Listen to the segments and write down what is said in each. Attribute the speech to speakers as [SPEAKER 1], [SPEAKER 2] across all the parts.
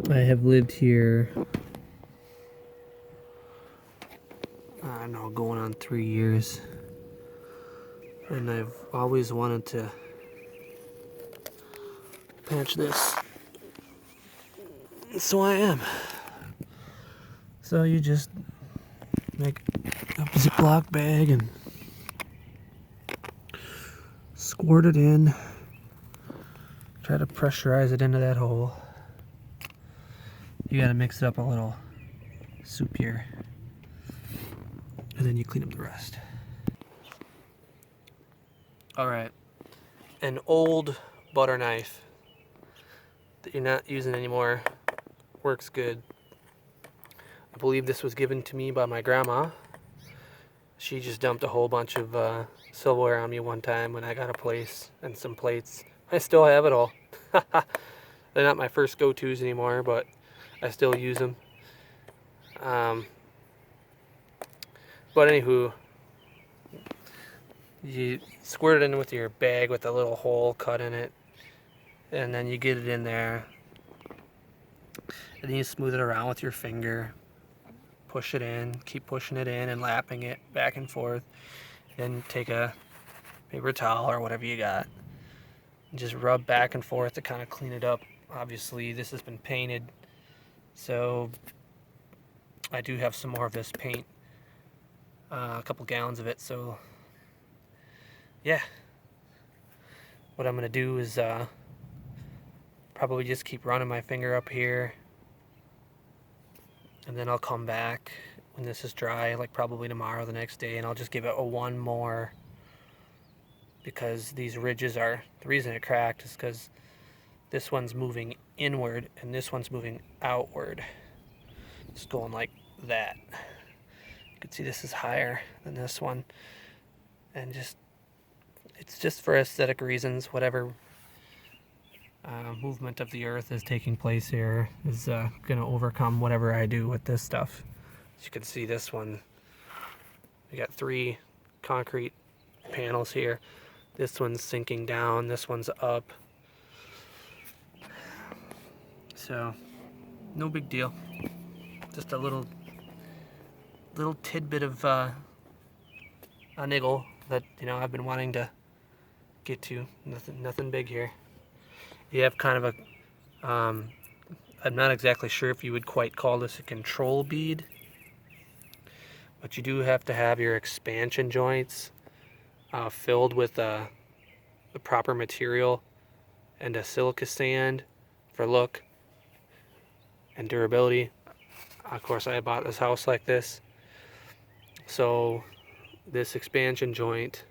[SPEAKER 1] I have lived here, I don't know, going on 3 years, and I've always wanted to patch this, so I am. So you just make a Ziploc bag and squirt it in, try to pressurize it into that hole. You gotta mix it up a little soup here, and then you clean up the rest. Alright, an old butter knife that you're not using anymore works good. I believe this was given to me by my grandma. She just dumped a whole bunch of silverware on me one time when I got a place and some plates. I still have it all. They're not my first go-tos anymore, but I still use them. But anywho, you squirt it in with your bag with a little hole cut in it, and then you get it in there, and then you smooth it around with your finger, push it in, keep pushing it in and lapping it back and forth. Then take a paper towel or whatever you got and just rub back and forth to kind of clean it up. Obviously this has been painted, so I do have some more of this paint, a couple gallons of it. So yeah, what I'm gonna do is probably just keep running my finger up here, and then I'll come back when this is dry, like probably tomorrow or the next day, and I'll just give it a one more, because these ridges are, the reason it cracked is because this one's moving inward and this one's moving outward. It's going like that. You can see this is higher than this one, and just, it's just for aesthetic reasons. Whatever movement of the earth is taking place here is going to overcome whatever I do with this stuff. As you can see, this one, we got 3 concrete panels here. This one's sinking down, this one's up. So no big deal, just a little tidbit of a niggle that, you know, I've been wanting to get to. Nothing big here. You have kind of a I'm not exactly sure if you would quite call this a control bead, but you do have to have your expansion joints filled with the proper material and a silica sand for look and durability. Of course, I bought this house like this, so this expansion joint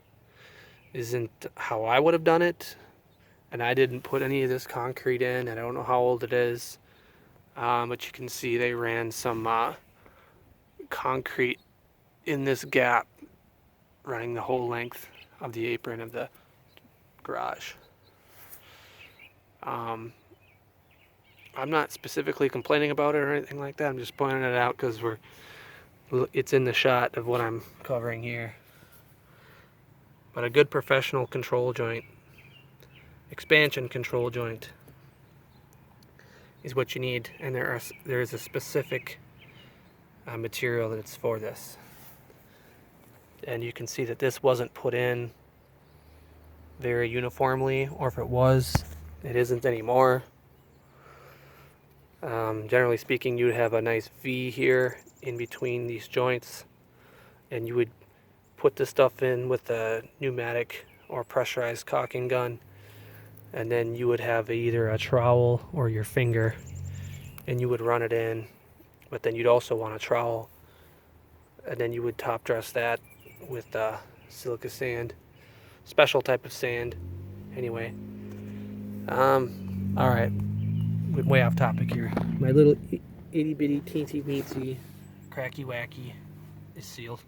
[SPEAKER 1] isn't how I would have done it, and I didn't put any of this concrete in, and I don't know how old it is, but you can see they ran some concrete in this gap running the whole length of the apron of the garage. I'm not specifically complaining about it or anything like that. I'm just pointing it out because it's in the shot of what I'm covering here. But a good professional control joint, expansion control joint, is what you need, and there is a specific material that's for this. And you can see that this wasn't put in very uniformly, or if it was, it isn't anymore. Generally speaking, you'd have a nice V here in between these joints, and you would put this stuff in with a pneumatic or pressurized caulking gun, and then you would have either a trowel or your finger, and you would run it in. But then you'd also want a trowel, and then you would top dress that with silica sand, special type of sand. Anyway, all right, way off topic here. My little itty bitty teensy weensy cracky wacky is sealed.